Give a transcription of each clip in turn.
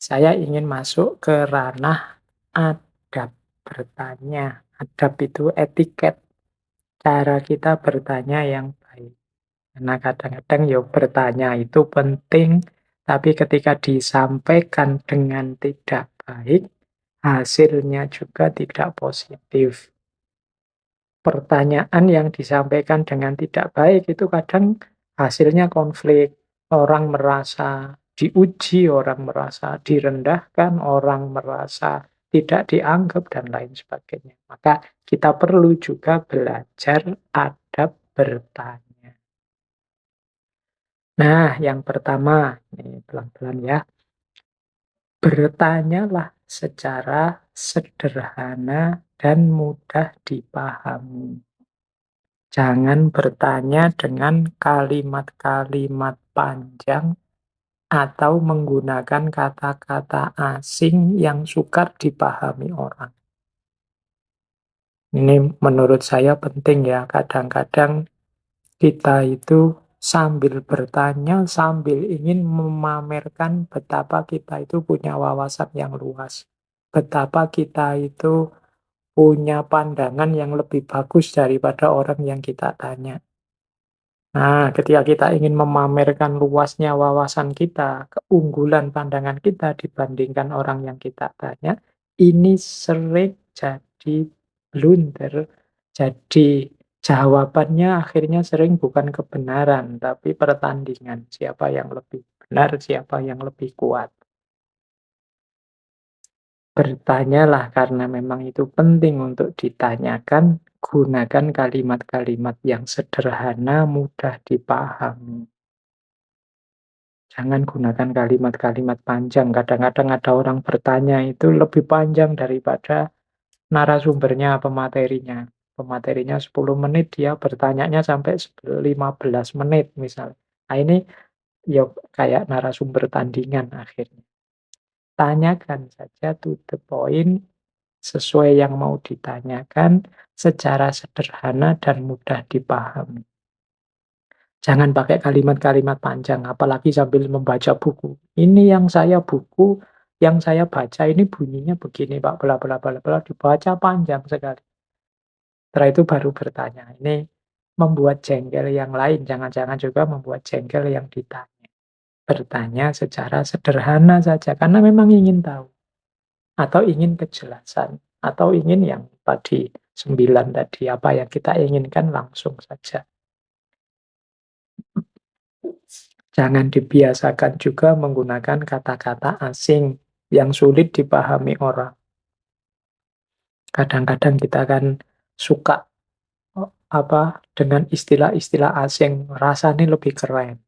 Saya ingin masuk ke ranah adab bertanya. Adab itu etiket, cara kita bertanya yang baik. Karena kadang-kadang ya bertanya itu penting, tapi ketika disampaikan dengan tidak baik, hasilnya juga tidak positif. Pertanyaan yang disampaikan dengan tidak baik itu kadang hasilnya konflik. Orang merasa diuji, orang merasa direndahkan, orang merasa tidak dianggap, dan lain sebagainya. Maka kita perlu juga belajar adab bertanya. Nah, yang pertama, ini pelan-pelan ya, bertanyalah secara sederhana dan mudah dipahami. Jangan bertanya dengan kalimat-kalimat panjang atau menggunakan kata-kata asing yang sukar dipahami orang. Ini menurut saya penting ya, kadang-kadang kita itu sambil bertanya, sambil ingin memamerkan betapa kita itu punya wawasan yang luas. Betapa kita itu punya pandangan yang lebih bagus daripada orang yang kita tanya. Nah, ketika kita ingin memamerkan luasnya wawasan kita, keunggulan pandangan kita dibandingkan orang yang kita tanya, ini sering jadi blunder. Jadi jawabannya akhirnya sering bukan kebenaran, tapi pertandingan. Siapa yang lebih benar, siapa yang lebih kuat. Bertanyalah karena memang itu penting untuk ditanyakan, gunakan kalimat-kalimat yang sederhana, mudah dipahami. Jangan gunakan kalimat-kalimat panjang. Kadang-kadang ada orang bertanya itu lebih panjang daripada narasumbernya, pematerinya. Pematerinya 10 menit, dia bertanyanya sampai 15 menit misalnya. Nah ini ya kayak narasumber tandingan akhirnya. Tanyakan saja to the point, sesuai yang mau ditanyakan, secara sederhana dan mudah dipahami. Jangan pakai kalimat-kalimat panjang, apalagi sambil membaca buku. Ini yang saya baca ini bunyinya begini, Pak, bla bla bla bla, dibaca panjang sekali. Setelah itu baru bertanya. Ini membuat jengkel yang lain, jangan-jangan juga membuat jengkel yang ditanya. Bertanya secara sederhana saja, karena memang ingin tahu, atau ingin kejelasan, atau ingin yang tadi, 9 tadi, apa yang kita inginkan langsung saja. Jangan dibiasakan juga menggunakan kata-kata asing yang sulit dipahami orang. Kadang-kadang kita kan suka dengan istilah-istilah asing, rasanya lebih keren.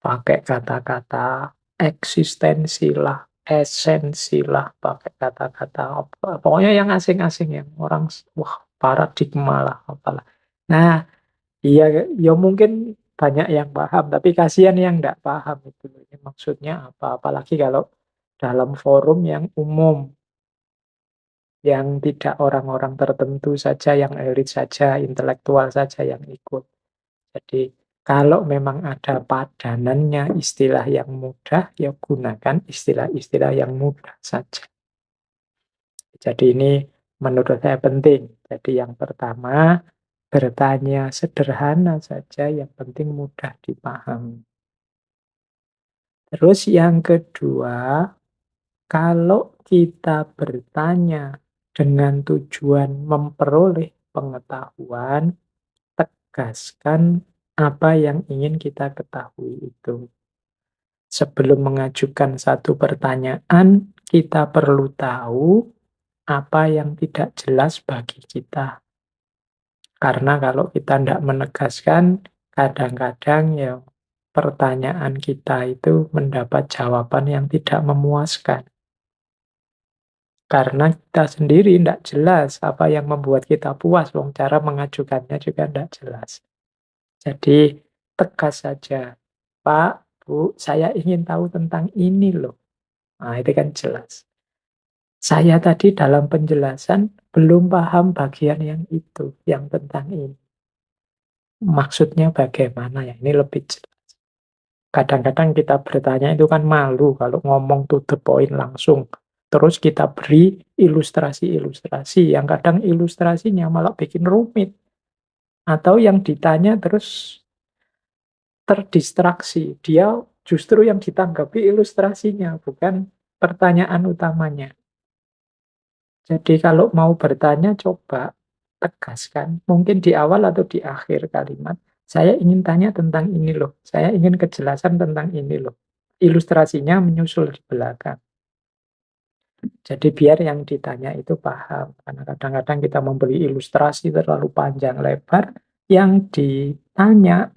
Pakai kata-kata eksistensi lah, esensi lah, pakai kata-kata apa, pokoknya yang asing-asing yang orang, wah, paradigma lah, apalah. Nah, iya, ya mungkin banyak yang paham, tapi kasihan yang nggak paham itu. Ini maksudnya apa? Apalagi kalau dalam forum yang umum, yang tidak orang-orang tertentu saja, yang elit saja, intelektual saja yang ikut. Jadi kalau memang ada padanannya istilah yang mudah, ya gunakan istilah-istilah yang mudah saja. Jadi ini menurut saya penting. Jadi yang pertama, bertanya sederhana saja, yang penting mudah dipahami. Terus yang kedua, kalau kita bertanya dengan tujuan memperoleh pengetahuan, tegaskan apa yang ingin kita ketahui itu. Sebelum mengajukan satu pertanyaan, kita perlu tahu apa yang tidak jelas bagi kita. Karena kalau kita tidak menegaskan, kadang-kadang ya pertanyaan kita itu mendapat jawaban yang tidak memuaskan. Karena kita sendiri tidak jelas apa yang membuat kita puas, wong cara mengajukannya juga tidak jelas. Jadi tegas saja, Pak, Bu, saya ingin tahu tentang ini loh. Nah, itu kan jelas. Saya tadi dalam penjelasan belum paham bagian yang itu, yang tentang ini. Maksudnya bagaimana ya? Ini lebih jelas. Kadang-kadang kita bertanya itu kan malu kalau ngomong to the point langsung. Terus kita beri ilustrasi-ilustrasi yang kadang ilustrasinya malah bikin rumit. Atau yang ditanya terus terdistraksi. Dia justru yang ditanggapi ilustrasinya, bukan pertanyaan utamanya. Jadi kalau mau bertanya coba tegaskan. Mungkin di awal atau di akhir kalimat. Saya ingin tanya tentang ini loh. Saya ingin kejelasan tentang ini loh. Ilustrasinya menyusul di belakang. Jadi biar yang ditanya itu paham. Karena kadang-kadang kita memberi ilustrasi terlalu panjang lebar, yang ditanya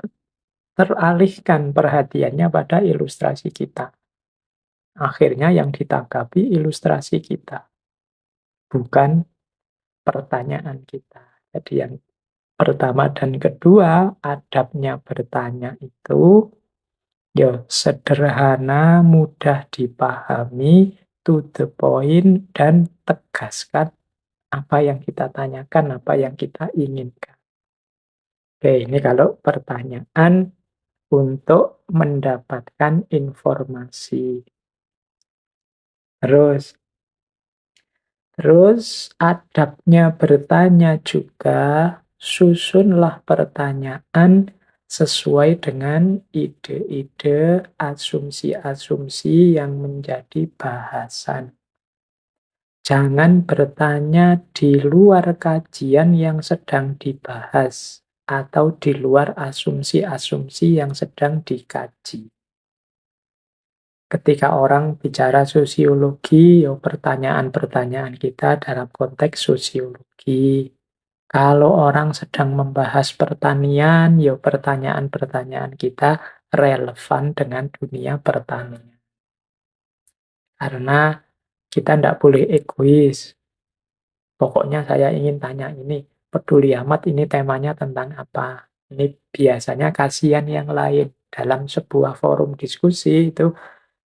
teralihkan perhatiannya pada ilustrasi kita. Akhirnya yang ditanggapi ilustrasi kita, bukan pertanyaan kita. Jadi yang pertama dan kedua, adabnya bertanya itu ya sederhana, mudah dipahami, to the point, dan tegaskan apa yang kita tanyakan, apa yang kita inginkan. Oke, ini kalau pertanyaan untuk mendapatkan informasi. Terus, adabnya bertanya juga, susunlah pertanyaan sesuai dengan ide-ide, asumsi-asumsi yang menjadi bahasan. Jangan bertanya di luar kajian yang sedang dibahas atau di luar asumsi-asumsi yang sedang dikaji. Ketika orang bicara sosiologi, ya pertanyaan-pertanyaan kita dalam konteks sosiologi. Kalau orang sedang membahas pertanian, ya pertanyaan-pertanyaan kita relevan dengan dunia pertanian. Karena kita tidak boleh egois. Pokoknya saya ingin tanya ini, peduli amat ini temanya tentang apa. Ini biasanya kasihan yang lain. Dalam sebuah forum diskusi itu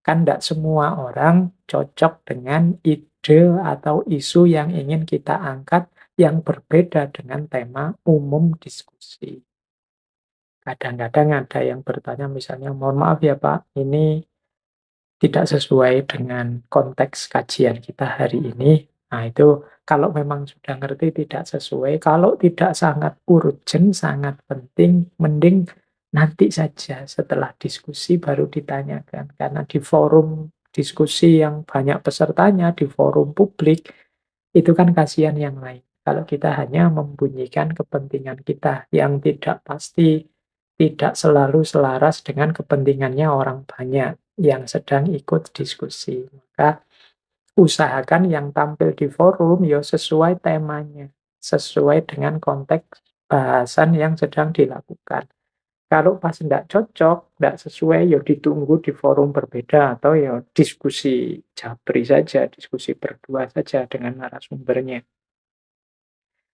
kan tidak semua orang cocok dengan ide atau isu yang ingin kita angkat yang berbeda dengan tema umum diskusi. Kadang-kadang ada yang bertanya misalnya, mohon maaf ya Pak, ini tidak sesuai dengan konteks kajian kita hari ini. Nah, itu kalau memang sudah ngerti tidak sesuai, kalau tidak sangat urgent, sangat penting, mending nanti saja setelah diskusi baru ditanyakan. Karena di forum diskusi yang banyak pesertanya, di forum publik, itu kan kasihan yang lain. Kalau kita hanya membunyikan kepentingan kita yang tidak pasti, tidak selalu selaras dengan kepentingannya orang banyak yang sedang ikut diskusi. Maka usahakan yang tampil di forum ya sesuai temanya, sesuai dengan konteks bahasan yang sedang dilakukan. Kalau pas tidak cocok, tidak sesuai, ya ditunggu di forum berbeda atau ya diskusi japri saja, diskusi berdua saja dengan narasumbernya.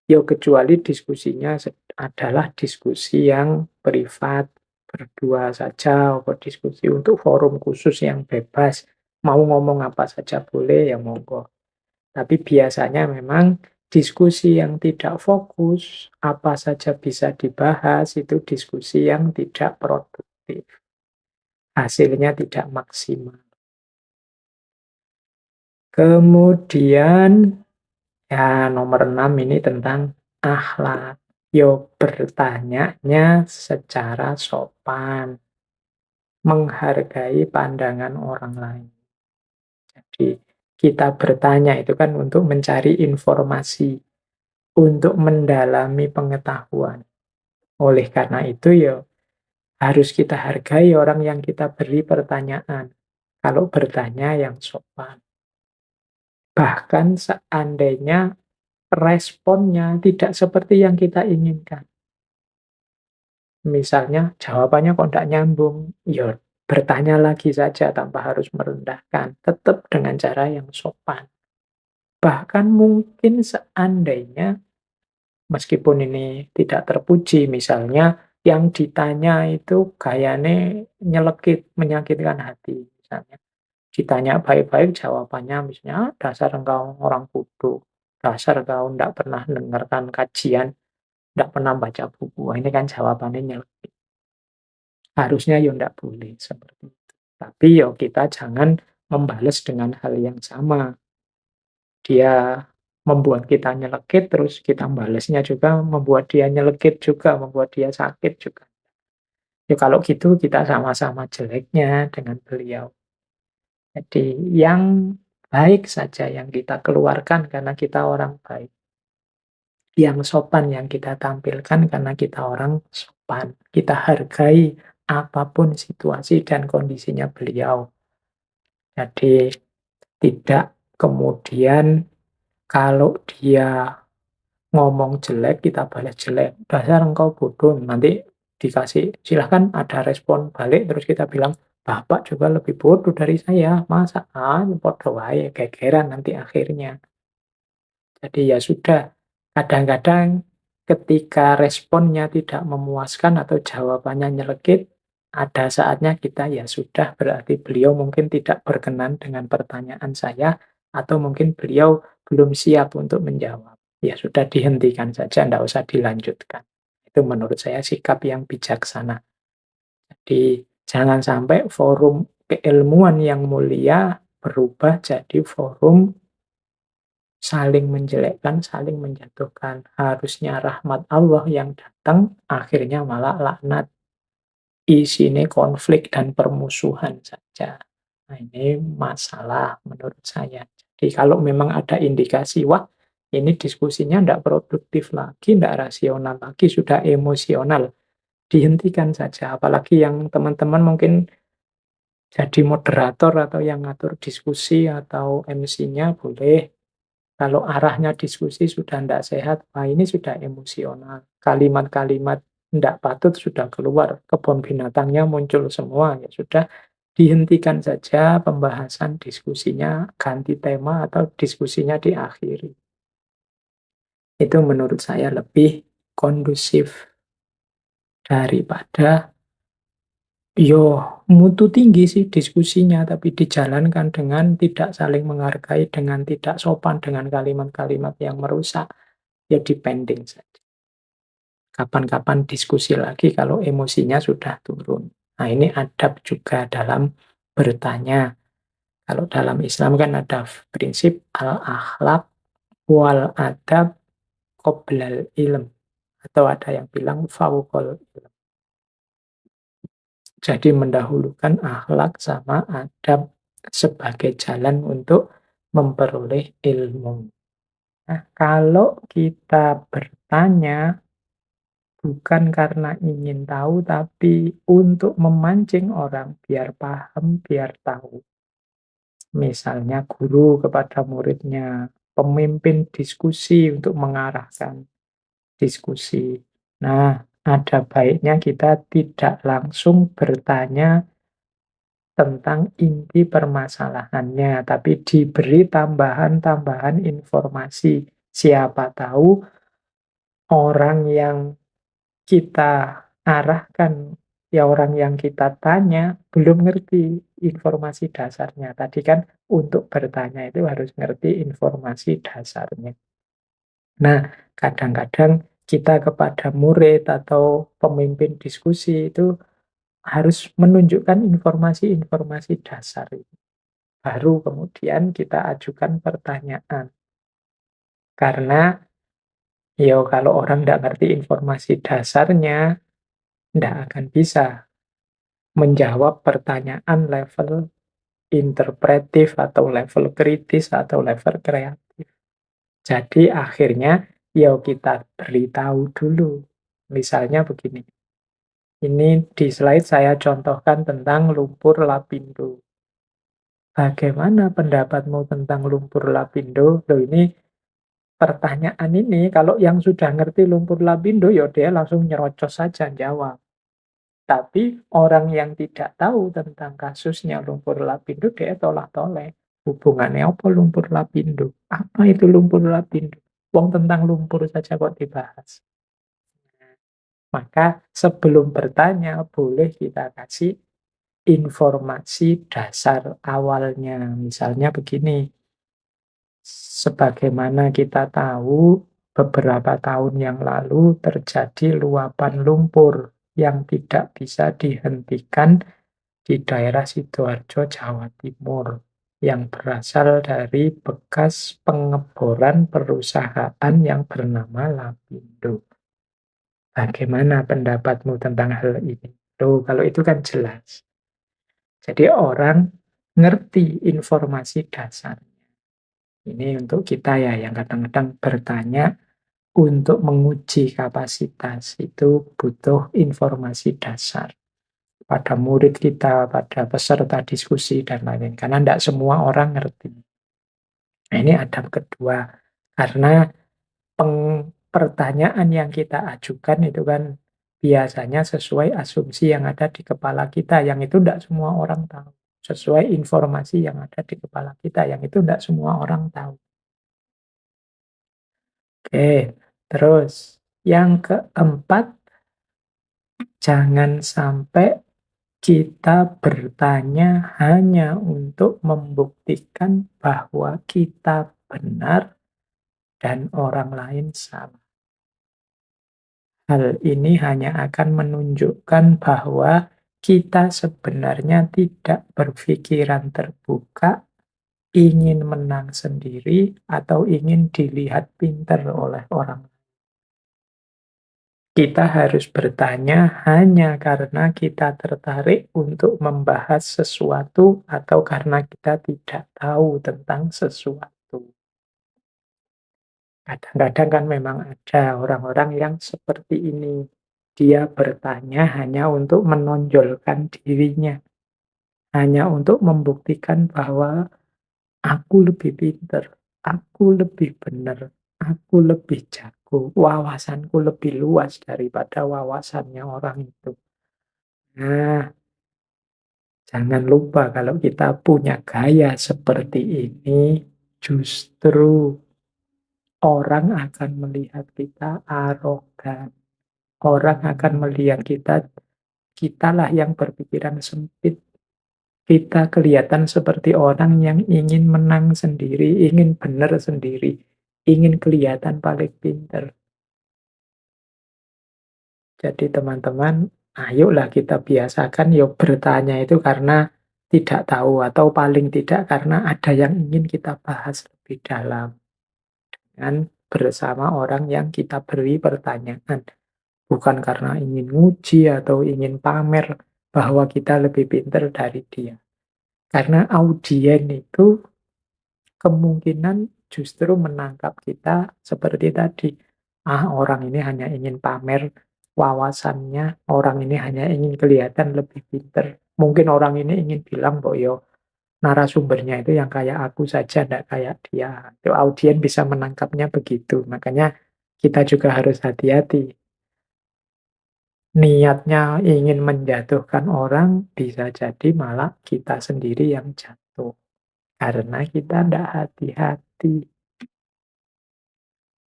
Ya kecuali diskusinya adalah diskusi yang privat, berdua saja, atau diskusi untuk forum khusus yang bebas. Mau ngomong apa saja boleh, ya monggo. Tapi biasanya memang diskusi yang tidak fokus, apa saja bisa dibahas, itu diskusi yang tidak produktif. Hasilnya tidak maksimal. Kemudian ya, nomor 6 ini tentang akhlak. Yo bertanyanya secara sopan, menghargai pandangan orang lain. Jadi kita bertanya itu kan untuk mencari informasi, untuk mendalami pengetahuan. Oleh karena itu ya harus kita hargai orang yang kita beri pertanyaan. Kalau bertanya yang sopan. Bahkan seandainya responnya tidak seperti yang kita inginkan. Misalnya jawabannya kok tidak nyambung, ya bertanya lagi saja tanpa harus merendahkan, tetap dengan cara yang sopan. Bahkan mungkin seandainya, meskipun ini tidak terpuji, misalnya yang ditanya itu gayanya nyelekit, menyakitkan hati. Misalnya ditanya baik-baik, jawabannya misalnya, "Ah, dasar engkau orang bodoh, dasar engkau tidak pernah dengarkan kajian, tidak pernah baca buku." Wah, ini kan jawabannya nyelekit. Harusnya ya ndak boleh seperti itu. Tapi ya kita jangan membalas dengan hal yang sama. Dia membuat kita nyelekit, terus kita balasnya juga membuat dia nyelekit juga, membuat dia sakit juga. Ya kalau gitu kita sama-sama jeleknya dengan beliau. Jadi yang baik saja yang kita keluarkan karena kita orang baik. Yang sopan yang kita tampilkan karena kita orang sopan. Kita hargai apapun situasi dan kondisinya beliau. Jadi tidak kemudian kalau dia ngomong jelek, kita balas jelek. "Dasar engkau bodoh." Nanti dikasih, silahkan ada respon balik, terus kita bilang, "Bapak juga lebih bodoh dari saya. Masa?" "Ah, podo wae," gegeran nanti akhirnya. Jadi ya sudah, kadang-kadang ketika responnya tidak memuaskan atau jawabannya nyelekit, ada saatnya kita ya sudah, berarti beliau mungkin tidak berkenan dengan pertanyaan saya, atau mungkin beliau belum siap untuk menjawab. Ya sudah, dihentikan saja, tidak usah dilanjutkan. Itu menurut saya sikap yang bijaksana. Jadi jangan sampai forum keilmuan yang mulia berubah jadi forum saling menjelekkan, saling menjatuhkan. Harusnya rahmat Allah yang datang, akhirnya malah laknat. Isinya konflik dan permusuhan saja. Nah, ini masalah menurut saya. Jadi kalau memang ada indikasi, wah ini diskusinya tidak produktif lagi, tidak rasional lagi, sudah emosional, dihentikan saja. Apalagi yang teman-teman mungkin jadi moderator atau yang ngatur diskusi atau MC-nya boleh. Kalau arahnya diskusi sudah tidak sehat, wah ini sudah emosional. Kalimat-kalimat tidak patut sudah keluar, kebun binatangnya muncul semua, ya sudah dihentikan saja pembahasan diskusinya, ganti tema atau diskusinya diakhiri. Itu menurut saya lebih kondusif daripada yo mutu tinggi sih diskusinya, tapi dijalankan dengan tidak saling menghargai, dengan tidak sopan, dengan kalimat-kalimat yang merusak. Ya depending saja. Kapan-kapan diskusi lagi kalau emosinya sudah turun. Nah, ini adab juga dalam bertanya. Kalau dalam Islam kan ada prinsip al-akhlak wal adab qoblal ilm. Atau ada yang bilang fauqal ilm. Jadi mendahulukan akhlak sama adab sebagai jalan untuk memperoleh ilmu. Nah, kalau kita bertanya bukan karena ingin tahu, tapi untuk memancing orang biar paham, biar tahu. Misalnya guru kepada muridnya, pemimpin diskusi untuk mengarahkan diskusi. Nah, ada baiknya kita tidak langsung bertanya tentang inti permasalahannya, tapi diberi tambahan-tambahan informasi. Siapa tahu orang yang kita arahkan, ya orang yang kita tanya belum ngerti informasi dasarnya. Tadi kan untuk bertanya itu harus ngerti informasi dasarnya. Nah, kadang-kadang kita kepada murid atau pemimpin diskusi itu harus menunjukkan informasi-informasi dasar itu. Baru kemudian kita ajukan pertanyaan. Karena ya kalau orang tidak ngerti informasi dasarnya, tidak akan bisa menjawab pertanyaan level interpretif atau level kritis atau level kreatif. Jadi akhirnya ya kita beritahu dulu. Misalnya begini, ini di slide saya contohkan tentang lumpur lapindo. Bagaimana pendapatmu tentang lumpur lapindo? Loh, ini pertanyaan ini kalau yang sudah ngerti lumpur lapindo ya dia langsung nyerocos saja jawab. Tapi orang yang tidak tahu tentang kasusnya lumpur lapindo, dia tolak-toleh. Hubungannya apa lumpur lapindo? Apa itu lumpur lapindo? Wong tentang lumpur saja kok dibahas. Maka sebelum bertanya, boleh kita kasih informasi dasar awalnya. Misalnya begini, sebagaimana kita tahu beberapa tahun yang lalu terjadi luapan lumpur yang tidak bisa dihentikan di daerah Sidoarjo, Jawa Timur, yang berasal dari bekas pengeboran perusahaan yang bernama Lapindo. Bagaimana pendapatmu tentang hal ini? Tuh, kalau itu kan jelas. Jadi orang ngerti informasi dasar. Ini untuk kita ya yang kadang-kadang bertanya untuk menguji kapasitas itu butuh informasi dasar pada murid kita, pada peserta diskusi dan lain-lain. Karena tidak semua orang ngerti. Nah, ini adab kedua. Karena pertanyaan yang kita ajukan itu kan biasanya sesuai asumsi yang ada di kepala kita, yang itu tidak semua orang tahu. Sesuai informasi yang ada di kepala kita, yang itu tidak semua orang tahu. Oke, terus yang keempat, jangan sampai kita bertanya hanya untuk membuktikan bahwa kita benar dan orang lain salah. Hal ini hanya akan menunjukkan bahwa kita sebenarnya tidak berpikiran terbuka, ingin menang sendiri, atau ingin dilihat pintar oleh orang. Kita harus bertanya hanya karena kita tertarik untuk membahas sesuatu atau karena kita tidak tahu tentang sesuatu. Kadang-kadang kan memang ada orang-orang yang seperti ini. Dia bertanya hanya untuk menonjolkan dirinya, hanya untuk membuktikan bahwa aku lebih pinter, aku lebih benar, aku lebih jago, wawasanku lebih luas daripada wawasannya orang itu. Nah, jangan lupa kalau kita punya gaya seperti ini, justru orang akan melihat kita arogan. Orang akan melihat kita, kitalah yang berpikiran sempit. Kita kelihatan seperti orang yang ingin menang sendiri, ingin benar sendiri, ingin kelihatan paling pinter. Jadi teman-teman, ayolah kita biasakan yuk bertanya itu karena tidak tahu atau paling tidak karena ada yang ingin kita bahas lebih dalam dengan bersama orang yang kita beri pertanyaan. Bukan karena ingin nguji atau ingin pamer bahwa kita lebih pinter dari dia. Karena audien itu kemungkinan justru menangkap kita seperti tadi. Ah, orang ini hanya ingin pamer wawasannya, orang ini hanya ingin kelihatan lebih pinter. Mungkin orang ini ingin bilang bahwa yo narasumbernya itu yang kayak aku saja, tidak kayak dia. Itu audien bisa menangkapnya begitu. Makanya kita juga harus hati-hati. Niatnya ingin menjatuhkan orang, bisa jadi malah kita sendiri yang jatuh. Karena kita tidak hati-hati.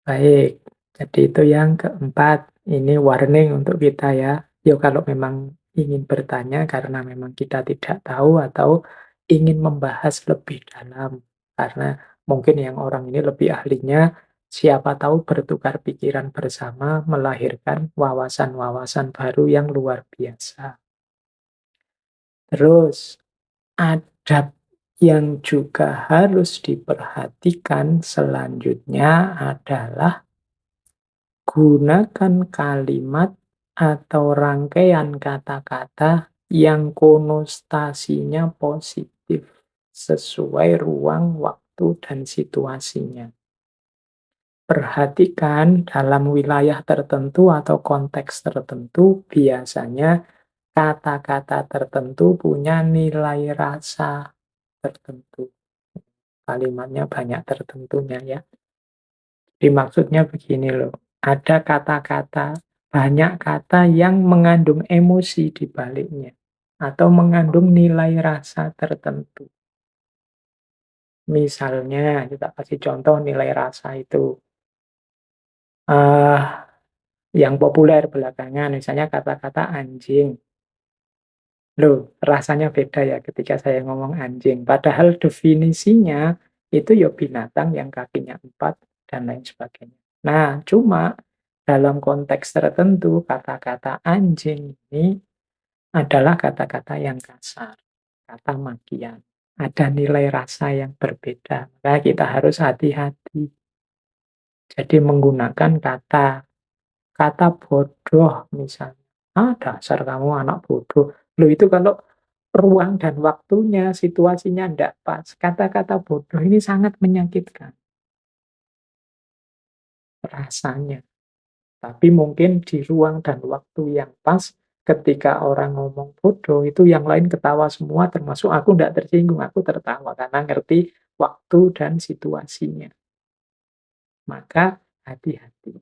Baik, jadi itu yang keempat. Ini warning untuk kita ya. Yo kalau memang ingin bertanya karena memang kita tidak tahu atau ingin membahas lebih dalam. Karena mungkin yang orang ini lebih ahlinya, siapa tahu bertukar pikiran bersama melahirkan wawasan-wawasan baru yang luar biasa. Terus adab yang juga harus diperhatikan selanjutnya adalah gunakan kalimat atau rangkaian kata-kata yang konotasinya positif sesuai ruang, waktu, dan situasinya. Perhatikan dalam wilayah tertentu atau konteks tertentu, biasanya kata-kata tertentu punya nilai rasa tertentu. Kalimatnya banyak tertentunya ya. Dimaksudnya begini loh, ada kata-kata, banyak kata yang mengandung emosi di baliknya, atau mengandung nilai rasa tertentu. Misalnya, kita kasih contoh nilai rasa itu. eh yang populer belakangan, misalnya kata-kata anjing. Loh, rasanya beda ya ketika saya ngomong anjing. Padahal definisinya itu ya binatang yang kakinya 4 dan lain sebagainya. Nah, cuma Dalam konteks tertentu, kata-kata anjing ini adalah kata-kata yang kasar, kata makian. Ada nilai rasa yang berbeda, maka kita harus hati-hati. Jadi menggunakan kata bodoh misalnya. Ah, dasar kamu anak bodoh. Loh itu kalau ruang dan waktunya, situasinya tidak pas. Kata-kata bodoh ini sangat menyakitkan rasanya. Tapi mungkin di ruang dan waktu yang pas, ketika orang ngomong bodoh, itu yang lain ketawa semua, termasuk aku tidak tersinggung, aku tertawa karena ngerti waktu dan situasinya. Maka hati-hati.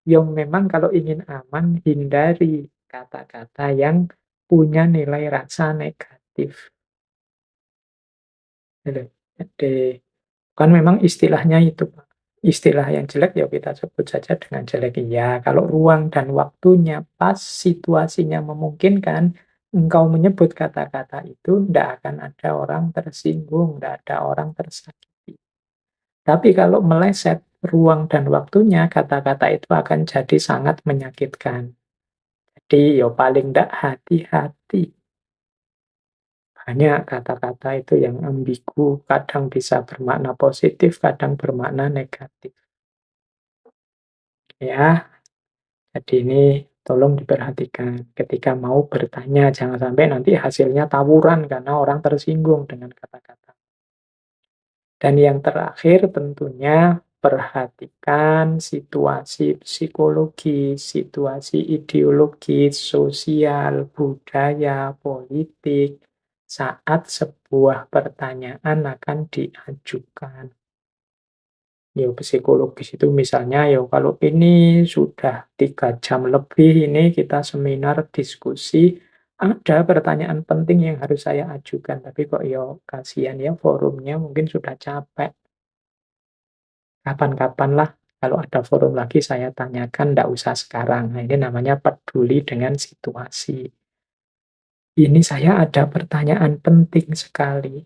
Yang memang kalau ingin aman, hindari kata-kata yang punya nilai rasa negatif. Gitu. Jadi, kan memang istilahnya itu, Pak. Istilah yang jelek ya kita sebut saja dengan jelek. Ya, kalau ruang dan waktunya pas, situasinya memungkinkan, engkau menyebut kata-kata itu, tidak akan ada orang tersinggung, tidak ada orang tersakiti. Tapi kalau meleset ruang dan waktunya, kata-kata itu akan jadi sangat menyakitkan. Jadi, ya paling tidak hati-hati. Banyak kata-kata itu yang ambigu, kadang bisa bermakna positif, kadang bermakna negatif. Ya, jadi ini tolong diperhatikan ketika mau bertanya, jangan sampai nanti hasilnya tawuran karena orang tersinggung dengan kata-kata. Dan yang terakhir tentunya perhatikan situasi psikologi, situasi ideologis, sosial, budaya, politik saat sebuah pertanyaan akan diajukan. Ya, psikologis itu misalnya ya kalau ini sudah 3 jam lebih ini kita seminar diskusi, ada pertanyaan penting yang harus saya ajukan, tapi kok ya kasihan ya forumnya mungkin sudah capek. Kapan-kapan lah kalau ada forum lagi saya tanyakan, ndak usah sekarang. Nah, ini namanya peduli dengan situasi. Ini saya ada pertanyaan penting sekali,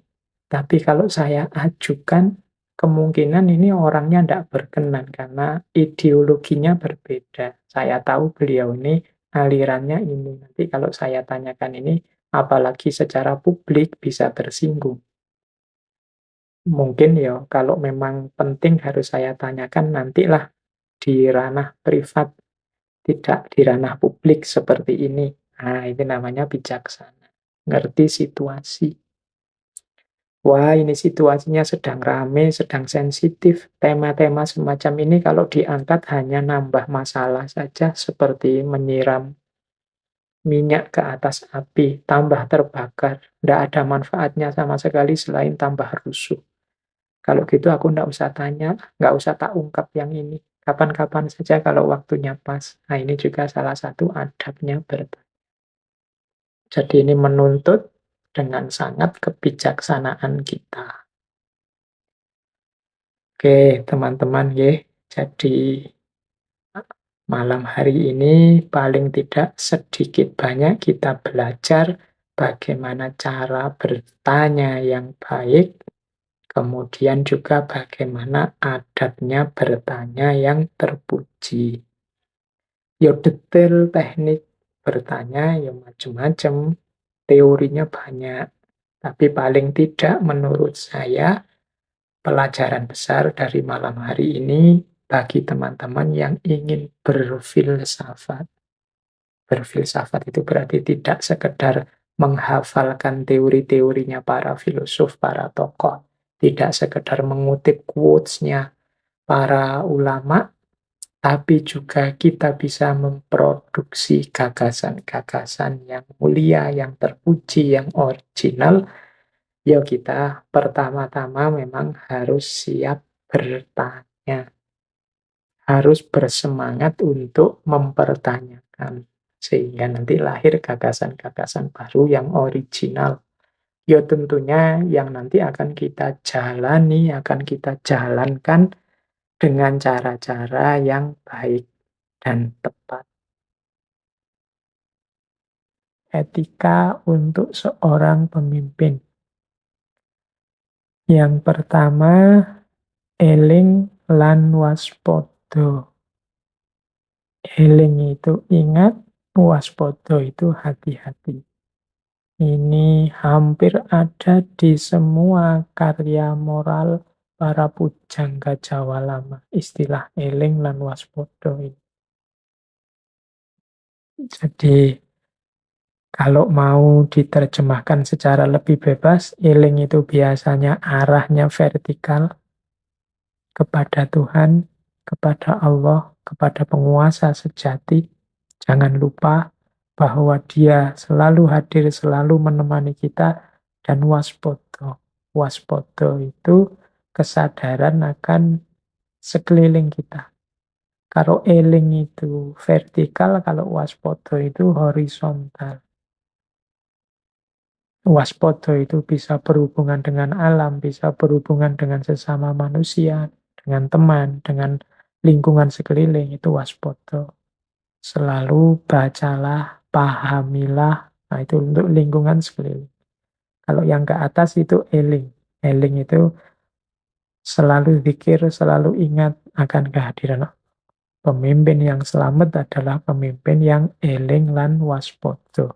tapi kalau saya ajukan, kemungkinan ini orangnya ndak berkenan karena ideologinya berbeda. Saya tahu beliau ini alirannya ini. Nanti kalau saya tanyakan ini, apalagi secara publik bisa tersinggung. Mungkin ya kalau memang penting harus saya tanyakan nantilah di ranah privat, tidak di ranah publik seperti ini. Nah, itu namanya bijaksana. Ngerti situasi. Wah, ini situasinya sedang rame, sedang sensitif. Tema-tema semacam ini kalau diangkat hanya nambah masalah saja, seperti menyiram minyak ke atas api, tambah terbakar. Tidak ada manfaatnya sama sekali selain tambah rusuh. Kalau gitu aku nggak usah tanya, nggak usah tak ungkap yang ini. Kapan-kapan saja kalau waktunya pas. Nah, ini juga salah satu adabnya bertanya. Jadi ini menuntut dengan sangat kebijaksanaan kita. Oke, teman-teman ya. Jadi malam hari ini paling tidak sedikit banyak kita belajar bagaimana cara bertanya yang baik, kemudian juga bagaimana adabnya bertanya yang terpuji. Ya detail teknik bertanya ya macam-macam, teorinya banyak. Tapi paling tidak menurut saya pelajaran besar dari malam hari ini bagi teman-teman yang ingin berfilsafat. Berfilsafat itu berarti tidak sekedar menghafalkan teori-teorinya para filosof, para tokoh, tidak sekedar mengutip quotes-nya para ulama, tapi juga kita bisa memproduksi gagasan-gagasan yang mulia, yang terpuji, yang original. Ya kita pertama-tama memang harus siap bertanya, harus bersemangat untuk mempertanyakan, sehingga nanti lahir gagasan-gagasan baru yang original. Ya tentunya yang nanti akan kita jalani, akan kita jalankan dengan cara-cara yang baik dan tepat. Etika untuk seorang pemimpin. Yang pertama, eling lan waspada. Eling itu ingat, waspada itu hati-hati. Ini hampir ada di semua karya moral para pujangga Jawa lama. Istilah eling lan waspada ini. Jadi kalau mau diterjemahkan secara lebih bebas, eling itu biasanya arahnya vertikal kepada Tuhan, kepada Allah, kepada penguasa sejati. Jangan lupa bahwa Dia selalu hadir, selalu menemani kita, dan waspada. Waspada itu kesadaran akan sekeliling kita. Kalau eling itu vertikal, kalau waspada itu horizontal. Waspada itu bisa berhubungan dengan alam, bisa berhubungan dengan sesama manusia, dengan teman, dengan lingkungan sekeliling, itu waspada. Selalu bacalah, pahamilah, nah itu untuk lingkungan sekeliling. Kalau yang ke atas itu eling. Eling itu selalu zikir, selalu ingat akan kehadiran Allah. Pemimpin yang selamat adalah pemimpin yang eling lan waspada.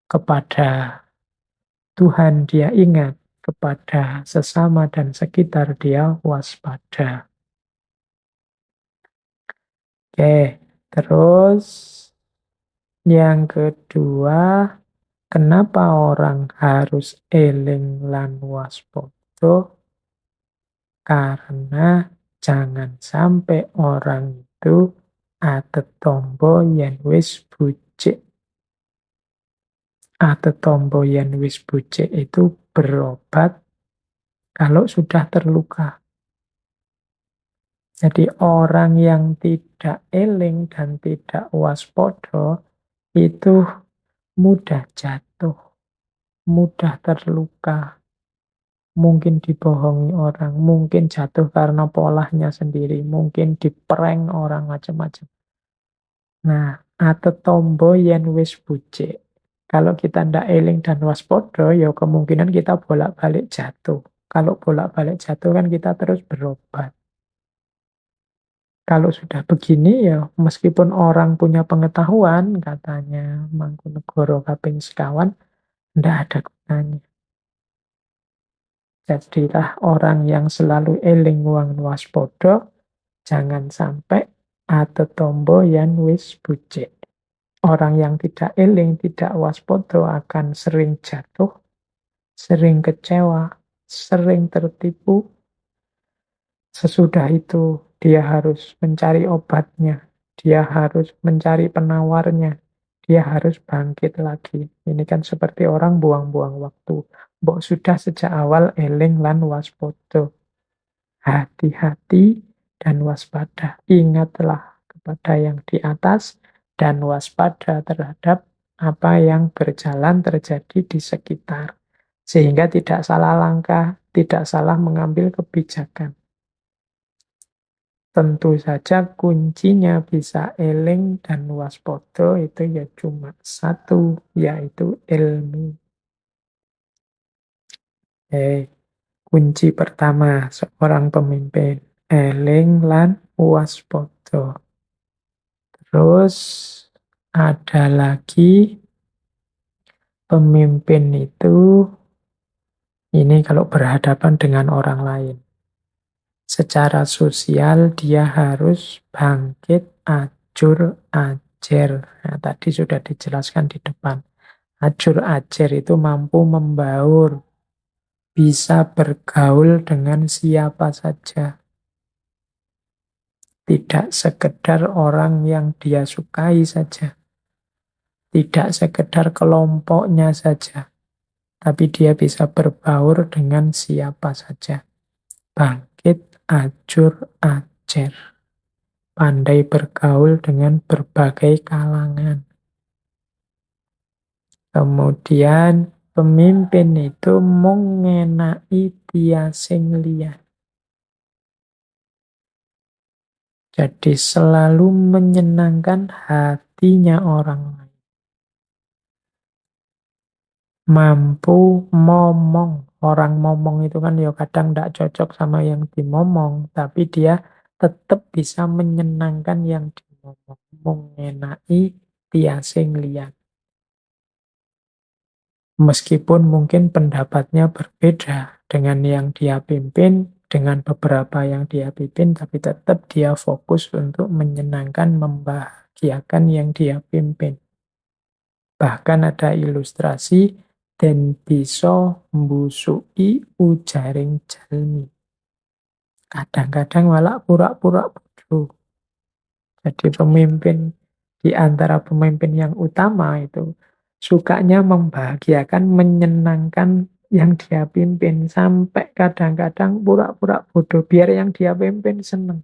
Kepada Tuhan dia ingat, kepada sesama dan sekitar dia waspada. Oke, terus yang kedua, kenapa orang harus eling lan waspada? Karena jangan sampai orang itu atetombo yen wis bucik. Atetombo yen wis bucik itu berobat kalau sudah terluka. Jadi orang yang tidak eling dan tidak waspada itu mudah jatuh, mudah terluka, mungkin dibohongi orang, mungkin jatuh karena polanya sendiri, mungkin diprank orang macam-macam. Nah, atetombo yen wis bucik. Kalau kita ndak eling dan waspada, ya kemungkinan kita bolak-balik jatuh. Kalau bolak-balik jatuh kan kita terus berobat. Kalau sudah begini ya, meskipun orang punya pengetahuan, katanya Mangkunegoro kaping sekawan, ndak ada gunanya. Jadilah orang yang selalu eling wang waspada, jangan sampai atetombo yen wis bucik. Orang yang tidak eling, tidak waspada akan sering jatuh, sering kecewa, sering tertipu. Sesudah itu dia harus mencari obatnya, dia harus mencari penawarnya, dia harus bangkit lagi. Ini kan seperti orang buang-buang waktu. Mbok sudah sejak awal eling lan waspada. Hati-hati dan waspada. Ingatlah kepada yang di atas dan waspada terhadap apa yang berjalan terjadi di sekitar. Sehingga tidak salah langkah, tidak salah mengambil kebijakan. Tentu saja kuncinya bisa eling dan waspada itu ya cuma satu, yaitu ilmu. Kunci pertama seorang pemimpin, eling lan waspada. Terus ada lagi pemimpin itu, ini kalau berhadapan dengan orang lain. Secara sosial dia harus bangkit, ajur, ajer. Nah, tadi sudah dijelaskan di depan. Ajur, ajer itu mampu membaur, bisa bergaul dengan siapa saja. Tidak sekedar orang yang dia sukai saja. Tidak sekedar kelompoknya saja. Tapi dia bisa berbaur dengan siapa saja. Bangkit, ajur, ajer. Pandai bergaul dengan berbagai kalangan. Kemudian pemimpin itu mengenai tiasing liya. Jadi selalu menyenangkan hatinya orang lain. Mampu momong. Orang momong itu kan ya kadang tidak cocok sama yang dimomong. Tapi dia tetap bisa menyenangkan yang dimomong. mung ngenaki tiasing liyan. Meskipun mungkin pendapatnya berbeda dengan yang dia pimpin, dengan beberapa yang dia pimpin, tapi tetap dia fokus untuk menyenangkan, membahagiakan yang dia pimpin. Bahkan ada ilustrasi, "Den bisa mbusuki ujaring jalmi." Kadang-kadang malah pura-pura bodoh. Jadi pemimpin di antara pemimpin yang utama itu sukanya membahagiakan, menyenangkan yang dia pimpin. Sampai kadang-kadang pura-pura bodoh biar yang dia pimpin seneng.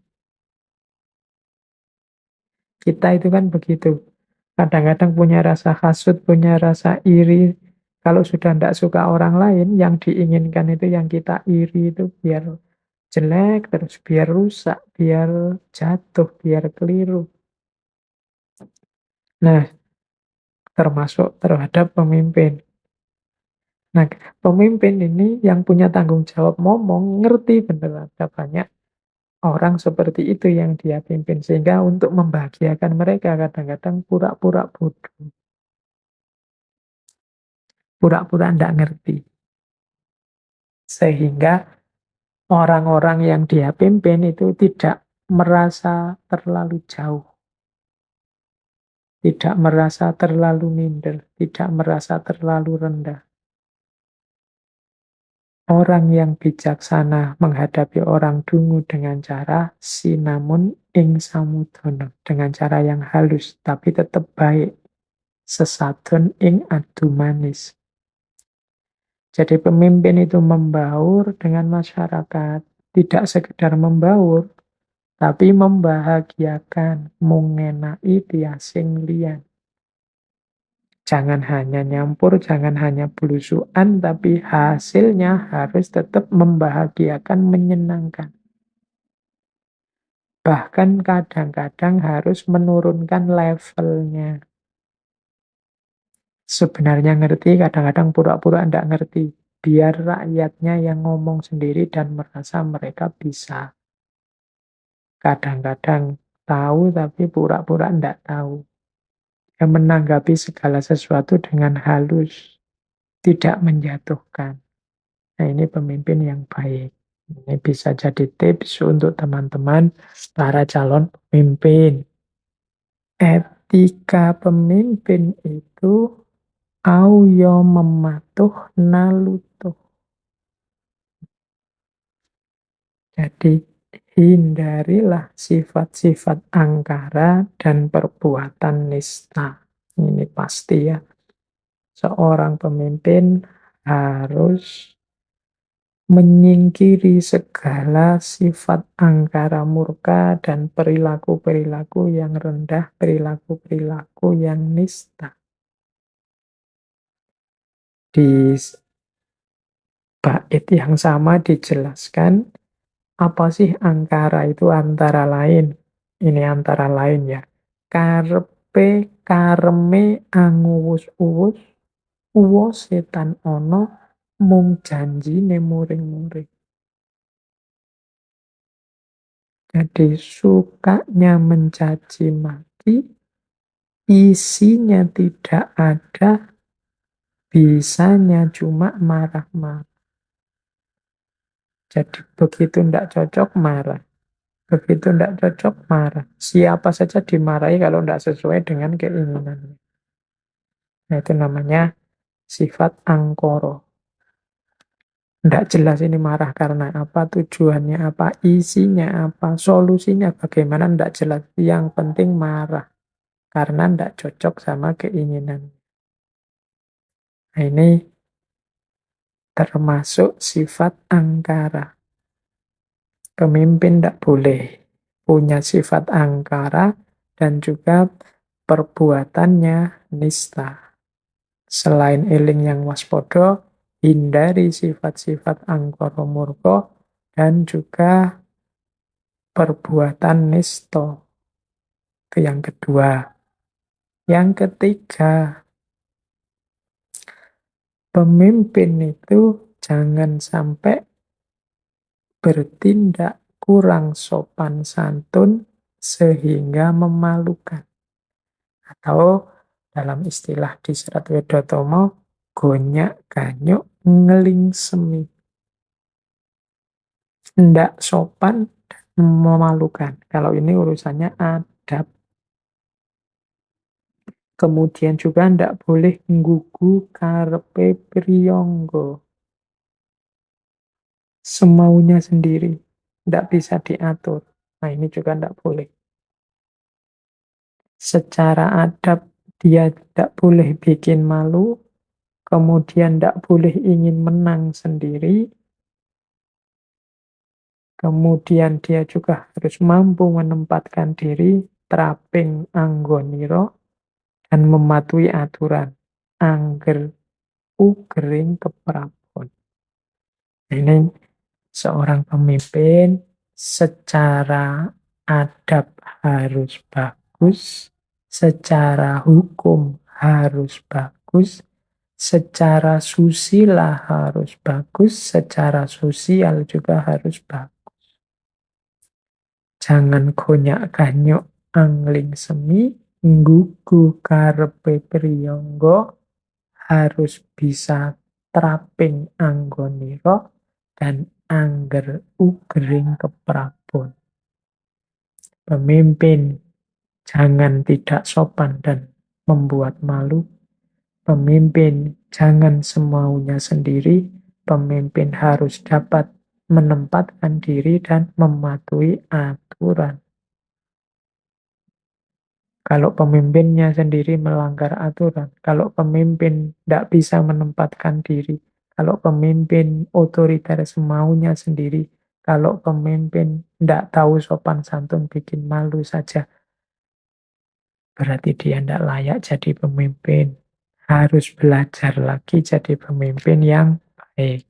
Kita itu kan begitu. Kadang-kadang punya rasa hasut, punya rasa iri. Kalau sudah tidak suka orang lain, yang diinginkan itu yang kita iri itu biar jelek, terus biar rusak, biar jatuh, biar keliru. Nah, termasuk terhadap pemimpin. Nah, pemimpin ini yang punya tanggung jawab ngomong, ngerti bener ada banyak orang seperti itu yang dia pimpin. Sehingga untuk membahagiakan mereka kadang-kadang pura-pura bodoh, pura-pura ndak ngerti. Sehingga orang-orang yang dia pimpin itu tidak merasa terlalu jauh, tidak merasa terlalu minder, tidak merasa terlalu rendah. Orang yang bijaksana menghadapi orang dungu dengan cara sinamun ing samudana, dengan cara yang halus tapi tetap baik. Sesadon ing adu manis. Jadi pemimpin itu membaur dengan masyarakat, tidak sekedar membaur, tapi membahagiakan, mengenai tiasing liyan. Jangan hanya nyampur, jangan hanya belusuan, tapi hasilnya harus tetap membahagiakan, menyenangkan. Bahkan kadang-kadang harus menurunkan levelnya. Sebenarnya ngerti, kadang-kadang pura-pura tidak ngerti. Biar rakyatnya yang ngomong sendiri dan merasa mereka bisa. Kadang-kadang tahu tapi pura-pura tidak tahu. Yang menanggapi segala sesuatu dengan halus, tidak menjatuhkan. Nah, ini pemimpin yang baik. Ini bisa jadi tips untuk teman-teman para calon pemimpin. Etika pemimpin itu auyo mematuh nalutuh. Jadi hindarilah sifat-sifat angkara dan perbuatan nista. Ini pasti ya. Seorang pemimpin harus menyingkiri segala sifat angkara murka dan perilaku-perilaku yang rendah, perilaku-perilaku yang nista. Di bait yang sama dijelaskan, apa sih angkara itu antara lain? Ini antara lain ya. Karepe kareme anguwus-uwus, uwo setan ono, mung janjine muring-muring. Jadi sukanya mencaci maki, isinya tidak ada, bisanya cuma marah-marah. Jadi begitu tidak cocok, marah. Begitu tidak cocok, marah. Siapa saja dimarahi kalau tidak sesuai dengan keinginannya. Nah, itu namanya sifat angkoro. Tidak jelas ini marah karena apa, tujuannya apa, isinya apa, solusinya bagaimana, tidak jelas. Yang penting marah. Karena tidak cocok sama keinginan. Nah, ini termasuk sifat angkara. Pemimpin tidak boleh punya sifat angkara dan juga perbuatannya nista. Selain eling yang waspodo, hindari sifat-sifat angkara murka dan juga perbuatan nisto. Itu yang kedua. Yang ketiga, pemimpin itu jangan sampai bertindak kurang sopan santun sehingga memalukan. Atau dalam istilah di Serat Wedotomo, gonyak ganyuk ngeling semi. Ndak sopan dan memalukan. Kalau ini urusannya adab. Kemudian juga ndak boleh nggugu karepe priyangga. Semaunya sendiri. Ndak bisa diatur. Nah ini juga ndak boleh. Secara adab dia tidak boleh bikin malu, kemudian tidak boleh ingin menang sendiri, kemudian dia juga harus mampu menempatkan diri, traping anggoniro, dan mematuhi aturan. Angger ugering keprabon. Ini seorang pemimpin secara adab harus bagus, secara hukum harus bagus, secara susila harus bagus, secara sosial juga harus bagus. Jangan gonyak-ganyuk angling semi, nggugu karepe priyangga, harus bisa traping anggoniro, dan angger ugering keprabon. Pemimpin jangan tidak sopan dan membuat malu. Pemimpin jangan semaunya sendiri. Pemimpin harus dapat menempatkan diri dan mematuhi aturan. Kalau pemimpinnya sendiri melanggar aturan, kalau pemimpin tidak bisa menempatkan diri, kalau pemimpin otoriter semaunya sendiri, kalau pemimpin tidak tahu sopan santun bikin malu saja, berarti dia tidak layak jadi pemimpin. Harus belajar lagi jadi pemimpin yang baik.